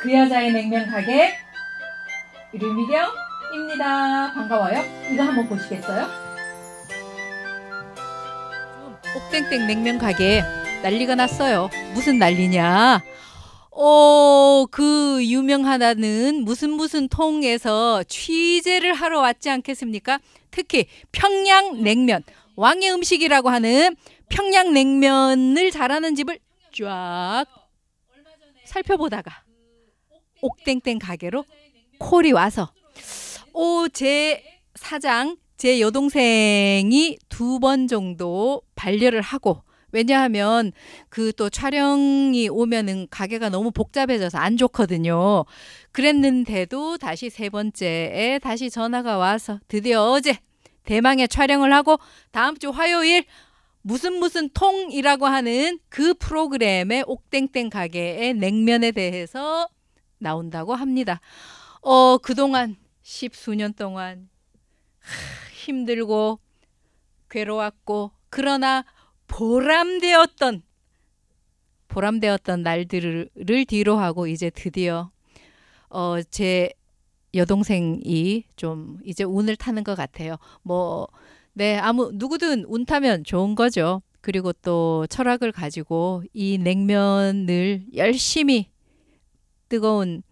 그 여자의 냉면 가게 류미경입니다. 반가워요. 이거 한번 보시겠어요? 옥땡땡 냉면 가게 난리가 났어요. 무슨 난리냐? 그 유명하다는 무슨 통에서 취재를 하러 왔지 않겠습니까? 특히 평양냉면, 왕의 음식이라고 하는 평양냉면을 잘하는 집을 쫙 살펴보다가 옥땡땡 가게로 콜이 와서 제 사장, 제 여동생이 2번 정도 반려를 하고, 왜냐하면 그 또 촬영이 오면은 가게가 너무 복잡해져서 안 좋거든요. 그랬는데도 다시 3번째에 다시 전화가 와서 드디어 어제 대망의 촬영을 하고 다음 주 화요일 무슨 통이라고 하는 그 프로그램에 옥땡땡 가게의 냉면에 대해서 나온다고 합니다. 그동안 10수년 동안 힘들고 괴로웠고, 그러나 보람되었던 날들을 뒤로 하고 이제 드디어 제 여동생이 좀 이제 운을 타는 것 같아요. 누구든 운 타면 좋은 거죠. 그리고 또 철학을 가지고 이 냉면을 열심히 뜨거운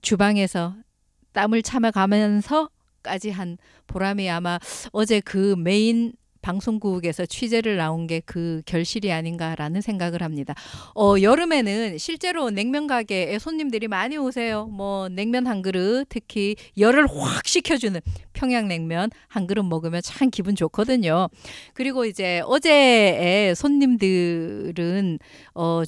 주방에서 땀을 참아가면서까지 한 보람이 아마 어제 그 메인 방송국에서 취재를 나온 게 그 결실이 아닌가라는 생각을 합니다. 여름에는 실제로 냉면 가게에 손님들이 많이 오세요. 냉면 한 그릇, 특히 열을 확 식혀주는 평양냉면 한 그릇 먹으면 참 기분 좋거든요. 그리고 이제 어제의 손님들은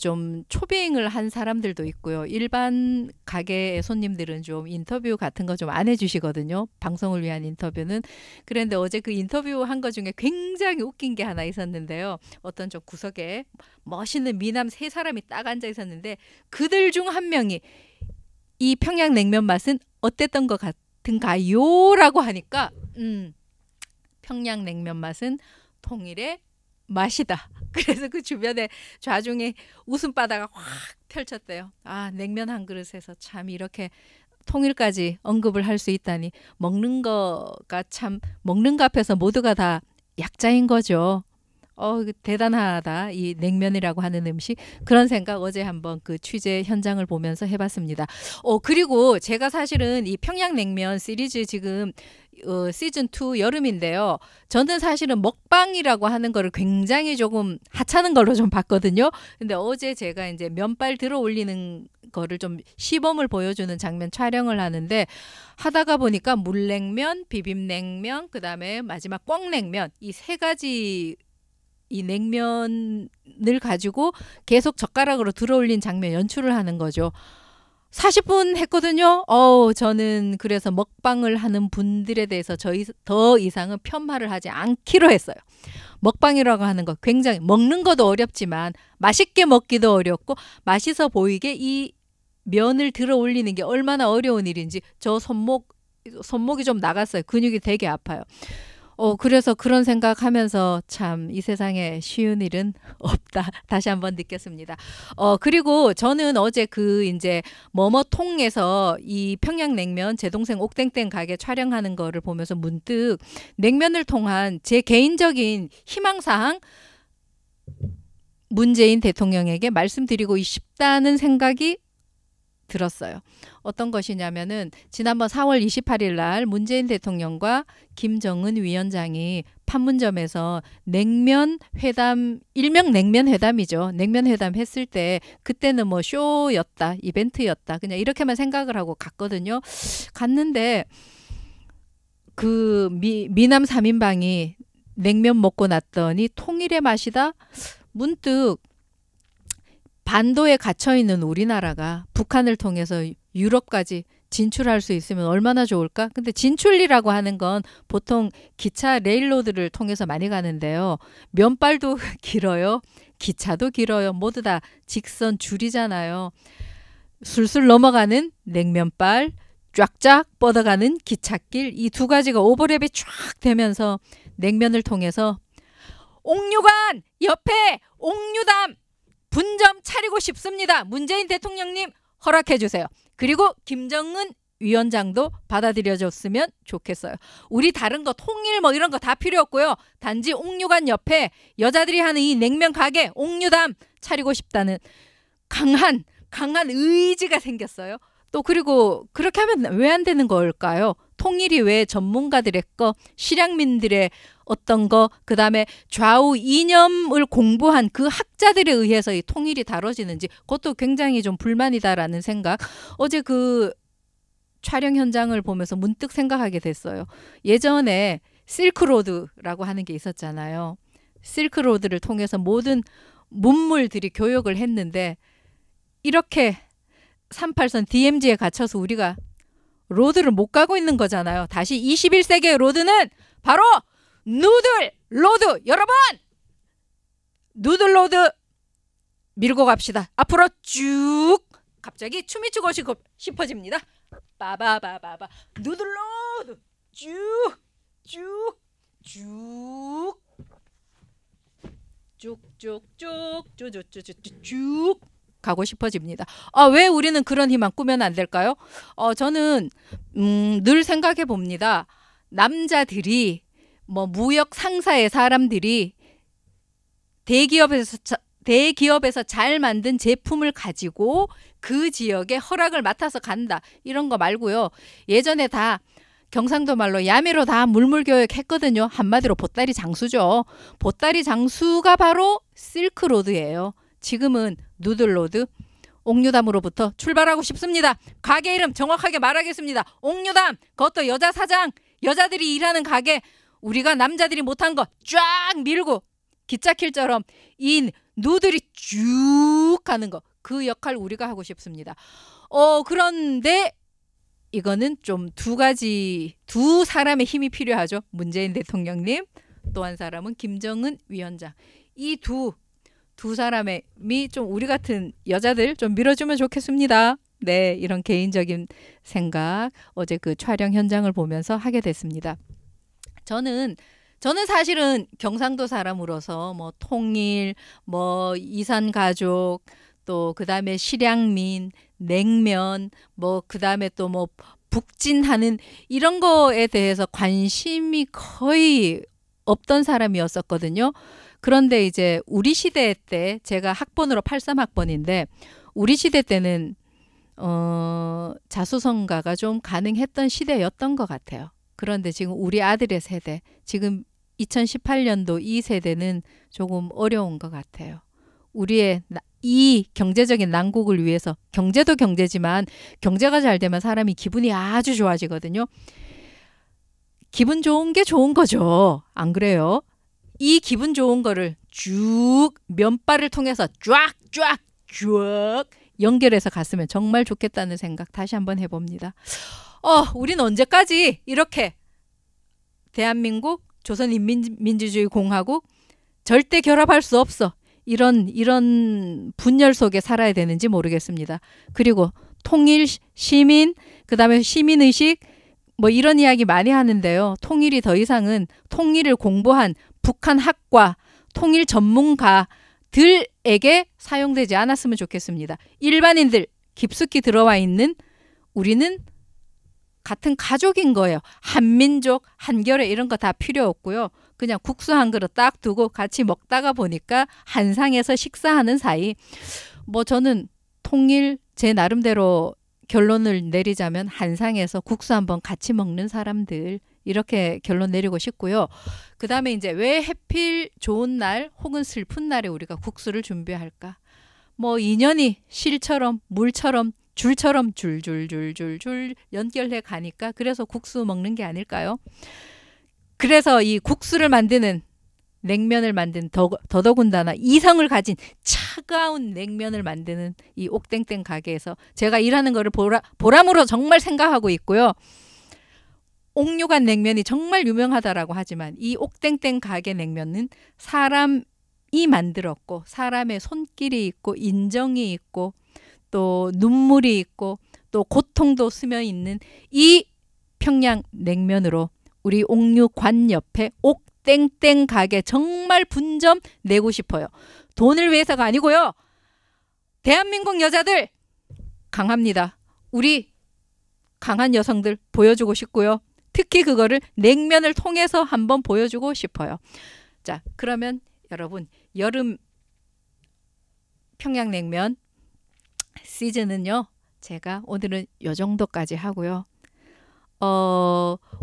좀 초빙을 한 사람들도 있고요. 일반 가게의 손님들은 좀 인터뷰 같은 거 좀 안 해주시거든요. 방송을 위한 인터뷰는. 그런데 어제 그 인터뷰 한 거 중에 굉장히 웃긴 게 하나 있었는데요. 어떤 좀 구석에 멋있는 미남 3사람이 딱 앉아 있었는데, 그들 중 한 명이 이 평양냉면 맛은 어땠던 것 같은가요? 라고 하니까 평양냉면 맛은 통일의 맛이다. 그래서 그 주변에 좌중에 웃음바다가 확 펼쳤대요. 냉면 한 그릇에서 참 이렇게 통일까지 언급을 할 수 있다니, 먹는 거 앞에서 모두가 다 약자인 거죠. 대단하다, 이 냉면이라고 하는 음식. 그런 생각 어제 한번 그 취재 현장을 보면서 해봤습니다. 그리고 제가 사실은 이 평양냉면 시리즈 지금 시즌2 여름인데요. 저는 사실은 먹방이라고 하는 거를 굉장히 조금 하찮은 걸로 좀 봤거든요. 근데 어제 제가 이제 면발 들어 올리는 거를 좀 시범을 보여주는 장면 촬영을 하는데, 하다가 보니까 물냉면, 비빔냉면, 그 다음에 마지막 꽝냉면, 이 3가지 이 냉면을 가지고 계속 젓가락으로 들어 올린 장면 연출을 하는 거죠. 40분 했거든요. 저는 그래서 먹방을 하는 분들에 대해서 더 이상은 편말을 하지 않기로 했어요. 먹방이라고 하는 거 굉장히, 먹는 것도 어렵지만 맛있게 먹기도 어렵고, 맛있어 보이게 이 면을 들어 올리는 게 얼마나 어려운 일인지 저 손목이 좀 나갔어요. 근육이 되게 아파요. 그래서 그런 생각하면서 참 이 세상에 쉬운 일은 없다, 다시 한번 느꼈습니다. 그리고 저는 어제 그 이제 통에서 이 평양냉면 제 동생 옥땡땡 가게 촬영하는 거를 보면서 문득 냉면을 통한 제 개인적인 희망사항, 문재인 대통령에게 말씀드리고 싶다는 생각이 들었어요. 어떤 것이냐면은 지난번 4월 28일 날 문재인 대통령과 김정은 위원장이 판문점에서 냉면 회담, 일명 냉면 회담이죠. 냉면 회담 했을 때 그때는 쇼였다, 이벤트였다, 그냥 이렇게만 생각을 하고 갔거든요. 갔는데 그 미남 3인방이 냉면 먹고 났더니 통일의 맛이다. 문득 반도에 갇혀있는 우리나라가 북한을 통해서 유럽까지 진출할 수 있으면 얼마나 좋을까? 근데 진출이라고 하는 건 보통 기차, 레일로드를 통해서 많이 가는데요. 면발도 길어요. 기차도 길어요. 모두 다 직선 줄이잖아요. 술술 넘어가는 냉면발, 쫙쫙 뻗어가는 기찻길, 이 2가지가 오버랩이 쫙 되면서 냉면을 통해서 옥류관 옆에 옥류담 분점 차리고 싶습니다. 문재인 대통령님 허락해 주세요. 그리고 김정은 위원장도 받아들여줬으면 좋겠어요. 우리 다른 거 통일 뭐 이런 거 다 필요 없고요. 단지 옥류관 옆에 여자들이 하는 이 냉면 가게 옥류담 차리고 싶다는 강한 의지가 생겼어요. 또 그리고 그렇게 하면 왜 안 되는 걸까요? 통일이 왜 전문가들의 거, 실향민들의 어떤 거, 그 다음에 좌우 이념을 공부한 그 학자들에 의해서 이 통일이 다뤄지는지 그것도 굉장히 좀 불만이다라는 생각. 어제 그 촬영 현장을 보면서 문득 생각하게 됐어요. 예전에 실크로드라고 하는 게 있었잖아요. 실크로드를 통해서 모든 문물들이 교역을 했는데 이렇게 38선 DMZ에 갇혀서 우리가 로드를 못 가고 있는 거잖아요. 다시 21세기의 로드는 바로 누들 로드. 여러분! 누들 로드 밀고 갑시다. 앞으로 쭉. 갑자기 춤이 추고 싶어집니다. 빠바바바바 누들 로드 쭉쭉쭉쭉쭉쭉쭉쭉 가고 싶어집니다. 왜 우리는 그런 희망 꾸면 안 될까요? 저는 늘 생각해 봅니다. 남자들이 뭐 무역 상사의 사람들이 대기업에서 잘 만든 제품을 가지고 그 지역에 허락을 맡아서 간다. 이런 거 말고요. 예전에 다 경상도 말로 야매로 다 물물교육 했거든요. 한마디로 보따리 장수죠. 보따리 장수가 바로 실크로드예요. 지금은 누들로드. 옥류담으로부터 출발하고 싶습니다. 가게 이름 정확하게 말하겠습니다. 옥류담. 그것도 여자 사장. 여자들이 일하는 가게. 우리가 남자들이 못한 거 쫙 밀고 기찻길처럼 이 누들이 쭉 가는 거. 그 역할 우리가 하고 싶습니다. 그런데 이거는 좀 두 사람의 힘이 필요하죠. 문재인 대통령님, 또 한 사람은 김정은 위원장. 이 두 사람이 좀 우리 같은 여자들 좀 밀어주면 좋겠습니다. 네, 이런 개인적인 생각 어제 그 촬영 현장을 보면서 하게 됐습니다. 저는 사실은 경상도 사람으로서 뭐 통일, 뭐 이산가족, 또 그다음에 실향민, 냉면, 뭐 그다음에 또 뭐 북진하는 이런 거에 대해서 관심이 거의 없던 사람이었었거든요. 그런데 이제 우리 시대 때 제가 학번으로 83학번인데 우리 시대 때는 자수성가가 좀 가능했던 시대였던 것 같아요. 그런데 지금 우리 아들의 세대, 지금 2018년도 이 세대는 조금 어려운 것 같아요. 우리의 이 경제적인 난국을 위해서, 경제도 경제지만 경제가 잘 되면 사람이 기분이 아주 좋아지거든요. 기분 좋은 게 좋은 거죠. 안 그래요? 이 기분 좋은 거를 쭉 면발을 통해서 쫙쫙쫙 연결해서 갔으면 정말 좋겠다는 생각 다시 한번 해봅니다. 우린 언제까지 이렇게 대한민국 조선인민민주주의 공화국 절대 결합할 수 없어. 이런 분열 속에 살아야 되는지 모르겠습니다. 그리고 통일, 시민, 그 다음에 시민의식 뭐 이런 이야기 많이 하는데요. 통일이 더 이상은 통일을 공부한 북한 학과, 통일 전문가들에게 사용되지 않았으면 좋겠습니다. 일반인들 깊숙이 들어와 있는 우리는 같은 가족인 거예요. 한민족, 한결에 이런 거 다 필요 없고요. 그냥 국수 한 그릇 딱 두고 같이 먹다가 보니까 한상에서 식사하는 사이. 뭐 저는 통일 제 나름대로 결론을 내리자면 한상에서 국수 한번 같이 먹는 사람들 이렇게 결론 내리고 싶고요. 그 다음에 이제 왜 하필 좋은 날 혹은 슬픈 날에 우리가 국수를 준비할까? 뭐 인연이 실처럼 물처럼 줄처럼 줄줄줄줄줄 연결해 가니까 그래서 국수 먹는 게 아닐까요? 그래서 이 국수를 만드는 냉면을 만든 더더군다나 이성을 가진 차가운 냉면을 만드는 이 옥땡땡 가게에서 제가 일하는 거를 보람으로 정말 생각하고 있고요. 옥류관 냉면이 정말 유명하다라고 하지만 이 옥땡땡 가게 냉면은 사람이 만들었고 사람의 손길이 있고 인정이 있고 또 눈물이 있고 또 고통도 스며 있는 이 평양 냉면으로 우리 옥류관 옆에 옥땡땡 가게 정말 분점 내고 싶어요. 돈을 위해서가 아니고요. 대한민국 여자들 강합니다. 우리 강한 여성들 보여주고 싶고요. 특히 그거를 냉면을 통해서 한번 보여주고 싶어요. 자, 그러면 여러분 여름 평양냉면 시즌은요. 제가 오늘은 요 정도까지 하고요.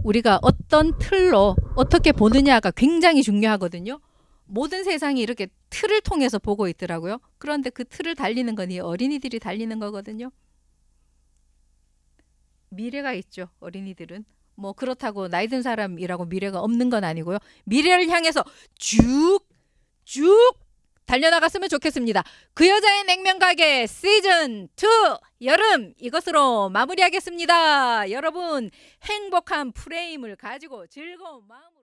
우리가 어떤 틀로 어떻게 보느냐가 굉장히 중요하거든요. 모든 세상이 이렇게 틀을 통해서 보고 있더라고요. 그런데 그 틀을 달리는 건 이 어린이들이 달리는 거거든요. 미래가 있죠. 어린이들은. 뭐 그렇다고 나이 든 사람이라고 미래가 없는 건 아니고요. 미래를 향해서 쭉 달려나갔으면 좋겠습니다. 그 여자의 냉면 가게 시즌 2 여름 이것으로 마무리하겠습니다. 여러분 행복한 프레임을 가지고 즐거운 마음